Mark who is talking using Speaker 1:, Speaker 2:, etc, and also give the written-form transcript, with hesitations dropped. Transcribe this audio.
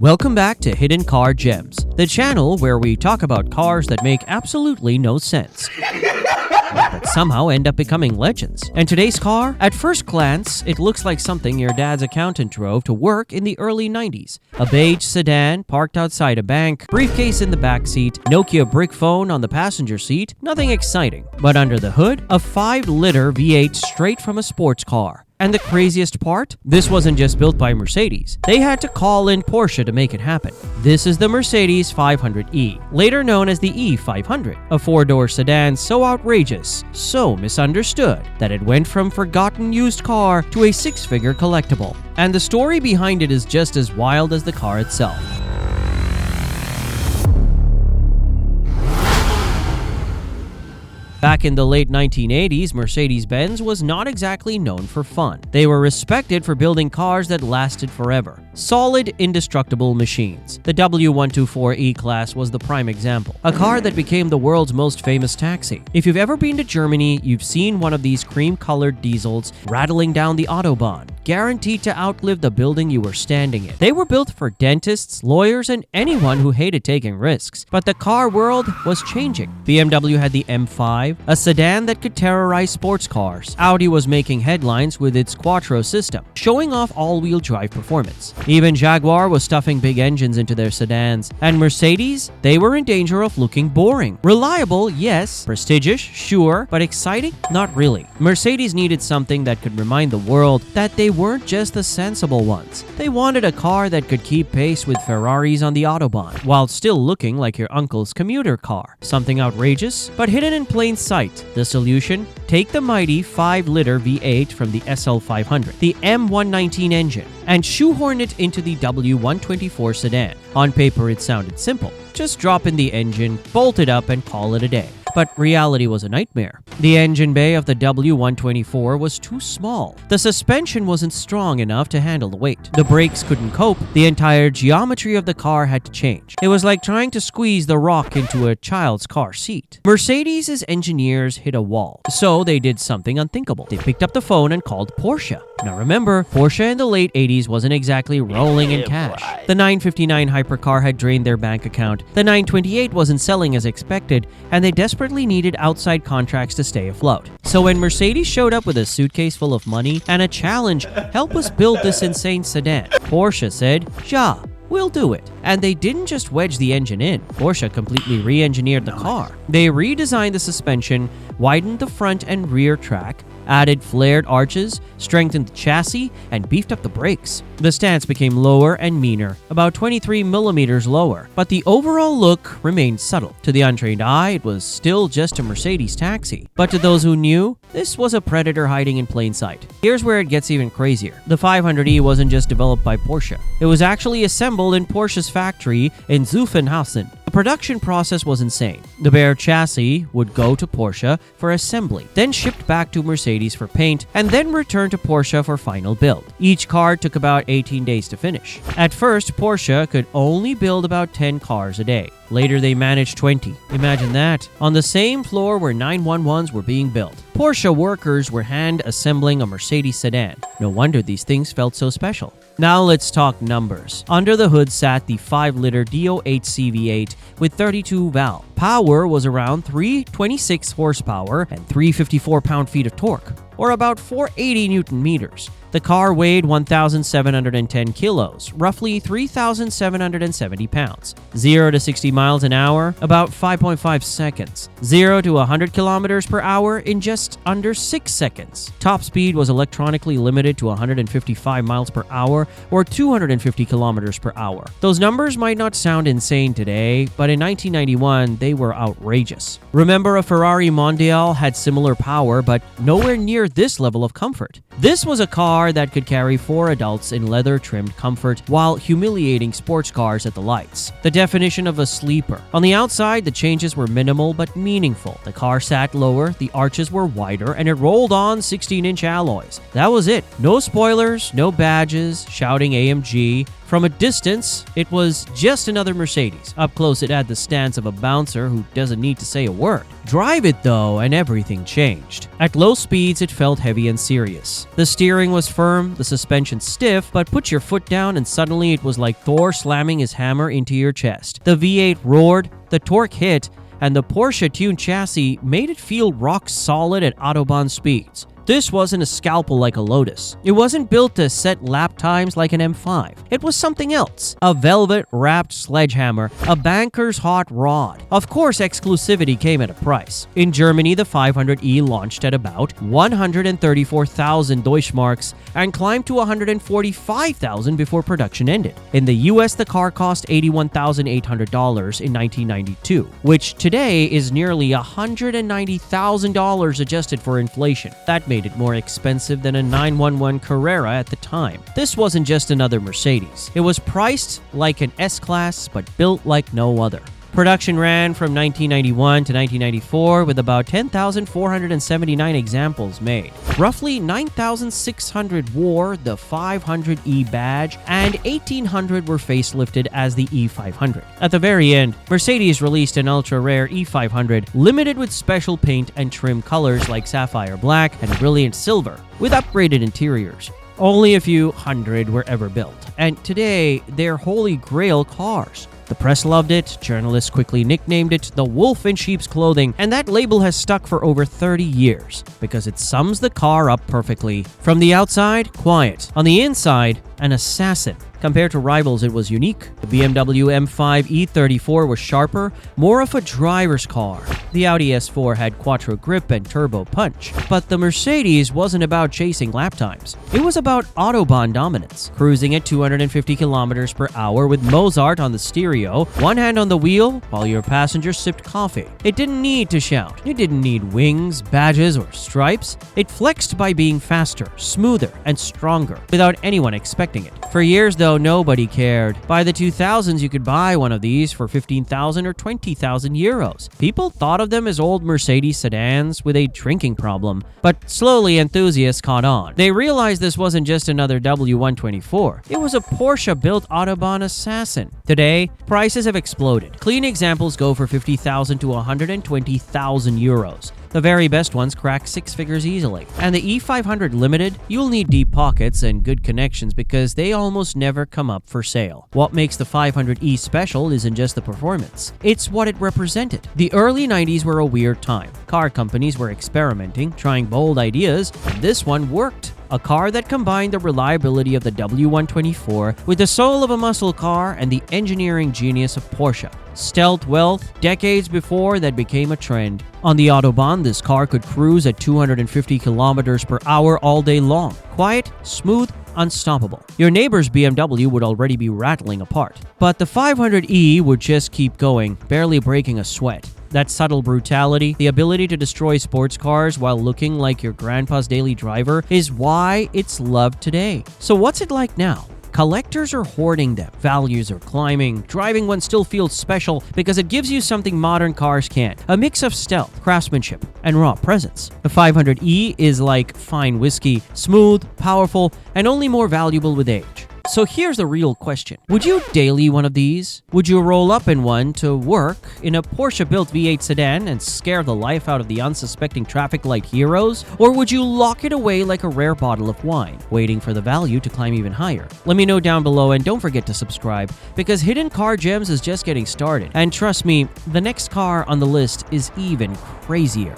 Speaker 1: Welcome back to Hidden Car Gems, the channel where we talk about cars that make absolutely no sense, but somehow end up becoming legends. And today's car, at first glance, it looks like something your dad's accountant drove to work in the early 90s. A beige sedan parked outside a bank, briefcase in the back seat, Nokia brick phone on the passenger seat, nothing exciting. But under the hood, a 5-liter V8 straight from a sports car. And the craziest part? This wasn't just built by Mercedes. They had to call in Porsche to make it happen. This is the Mercedes 500e, later known as the E500, a 4-door sedan so outrageous, so misunderstood, that it went from forgotten used car to a 6-figure collectible. And the story behind it is just as wild as the car itself. Back in the late 1980s, Mercedes-Benz was not exactly known for fun. They were respected for building cars that lasted forever. Solid, indestructible machines. The W124 E-Class was the prime example. A car that became the world's most famous taxi. If you've ever been to Germany, you've seen one of these cream-colored diesels rattling down the Autobahn, guaranteed to outlive the building you were standing in. They were built for dentists, lawyers, and anyone who hated taking risks. But the car world was changing. BMW had the M5, a sedan that could terrorize sports cars. Audi was making headlines with its Quattro system, showing off all-wheel drive performance. Even Jaguar was stuffing big engines into their sedans. And Mercedes? They were in danger of looking boring. Reliable, yes. Prestigious, sure. But exciting? Not really. Mercedes needed something that could remind the world that they weren't just the sensible ones. They wanted a car that could keep pace with Ferraris on the Autobahn, while still looking like your uncle's commuter car. Something outrageous, but hidden in plain sight. The solution? Take the mighty 5-liter V8 from the SL500, the M119 engine, and shoehorn it into the W124 sedan. On paper, it sounded simple. Just drop in the engine, bolt it up, and call it a day. But reality was a nightmare. The engine bay of the W124 was too small. The suspension wasn't strong enough to handle the weight. The brakes couldn't cope. The entire geometry of the car had to change. It was like trying to squeeze the rock into a child's car seat. Mercedes' engineers hit a wall. So they did something unthinkable. They picked up the phone and called Porsche. Now remember, Porsche in the late 80s wasn't exactly rolling in cash. The 959 hypercar had drained their bank account. The 928 wasn't selling as expected, and they desperately needed outside contracts to stay afloat. So when Mercedes showed up with a suitcase full of money and a challenge, help us build this insane sedan, Porsche said, "Ja, we'll do it." And they didn't just wedge the engine in. Porsche completely re-engineered the car. They redesigned the suspension, widened the front and rear track, added flared arches, strengthened the chassis, and beefed up the brakes. The stance became lower and meaner, about 23 millimeters lower, but the overall look remained subtle. To the untrained eye, it was still just a Mercedes taxi. But to those who knew, this was a predator hiding in plain sight. Here's where it gets even crazier. The 500e wasn't just developed by Porsche. It was actually assembled in Porsche's factory in Zuffenhausen. The production process was insane. The bare chassis would go to Porsche for assembly, then shipped back to Mercedes for paint, and then returned to Porsche for final build. Each car took about 18 days to finish. At first, Porsche could only build about 10 cars a day. Later, they managed 20. Imagine that. On the same floor where 911s were being built, Porsche workers were hand-assembling a Mercedes sedan. No wonder these things felt so special. Now let's talk numbers. Under the hood sat the 5-liter DO8C V8 with 32 valve. Power was around 326 horsepower and 354 pound-feet of torque, or about 480 newton meters. The car weighed 1,710 kilos, roughly 3,770 pounds. 0 to 60 miles an hour, about 5.5 seconds. 0 to 100 kilometers per hour in just under 6 seconds. Top speed was electronically limited to 155 miles per hour or 250 kilometers per hour. Those numbers might not sound insane today, but in 1991, they were outrageous. Remember, a Ferrari Mondial had similar power, but nowhere near this level of comfort. This was a car that could carry 4 adults in leather-trimmed comfort while humiliating sports cars at the lights. The definition of a sleeper. On the outside, the changes were minimal but meaningful. The car sat lower, the arches were wider, and it rolled on 16-inch alloys. That was it. No spoilers, no badges, shouting AMG. From a distance, it was just another Mercedes. Up close, it had the stance of a bouncer who doesn't need to say a word. Drive it though, and everything changed. At low speeds, it felt heavy and serious. The steering was firm, the suspension stiff, but put your foot down and suddenly it was like Thor slamming his hammer into your chest. The V8 roared, the torque hit, and the Porsche-tuned chassis made it feel rock solid at Autobahn speeds. This wasn't a scalpel like a Lotus. It wasn't built to set lap times like an M5. It was something else. A velvet-wrapped sledgehammer, a banker's hot rod. Of course, exclusivity came at a price. In Germany, the 500e launched at about 134,000 Deutschmarks and climbed to 145,000 before production ended. In the US, the car cost $81,800 in 1992, which today is nearly $190,000 adjusted for inflation. That made it more expensive than a 911 Carrera at the time. This wasn't just another Mercedes. It was priced like an S-Class, but built like no other. Production ran from 1991 to 1994 with about 10,479 examples made. Roughly 9,600 wore the 500e badge and 1,800 were facelifted as the E500. At the very end, Mercedes released an ultra-rare E500 limited with special paint and trim colors like sapphire black and brilliant silver with upgraded interiors. Only a few hundred were ever built, and today they're holy grail cars. The press loved it, journalists quickly nicknamed it the wolf in sheep's clothing, and that label has stuck for over 30 years because it sums the car up perfectly. From the outside, quiet. On the inside, an assassin. Compared to rivals, it was unique. The BMW M5 E34 was sharper, more of a driver's car. The Audi S4 had quattro grip and turbo punch. But the Mercedes wasn't about chasing lap times. It was about Autobahn dominance. Cruising at 250 kilometers per hour with Mozart on the stereo, one hand on the wheel while your passenger sipped coffee. It didn't need to shout. It didn't need wings, badges, or stripes. It flexed by being faster, smoother, and stronger without anyone expecting it. For years, though, nobody cared. By the 2000s, you could buy one of these for 15,000 or 20,000 euros. People thought of them as old Mercedes sedans with a drinking problem, but slowly enthusiasts caught on. They realized this wasn't just another W124. It was a Porsche-Built Autobahn assassin. Today, prices have exploded. Clean examples go for 50,000 to 120,000 euros. The very best ones crack six figures easily. And the E500 Limited, you'll need deep pockets and good connections because they almost never come up for sale. What makes the 500e special isn't just the performance, it's what it represented. The early 90s were a weird time. Car companies were experimenting, trying bold ideas, and this one worked. A car that combined the reliability of the W124 with the soul of a muscle car and the engineering genius of Porsche. Stealth wealth, decades before that became a trend. On the Autobahn, this car could cruise at 250 kilometers per hour all day long. Quiet, smooth, unstoppable. Your neighbor's BMW would already be rattling apart. But the 500e would just keep going, barely breaking a sweat. That subtle brutality, the ability to destroy sports cars while looking like your grandpa's daily driver, is why it's loved today. So what's it like now? Collectors are hoarding them. Values are climbing. Driving one still feels special because it gives you something modern cars can't. A mix of stealth, craftsmanship, and raw presence. The 500e is like fine whiskey, smooth, powerful, and only more valuable with age. So here's the real question. Would you daily one of these? Would you roll up in one to work in a Porsche-Built V8 sedan and scare the life out of the unsuspecting traffic light heroes? Or would you lock it away like a rare bottle of wine, waiting for the value to climb even higher? Let me know down below, and don't forget to subscribe, because Hidden Car Gems is just getting started. And trust me, the next car on the list is even crazier.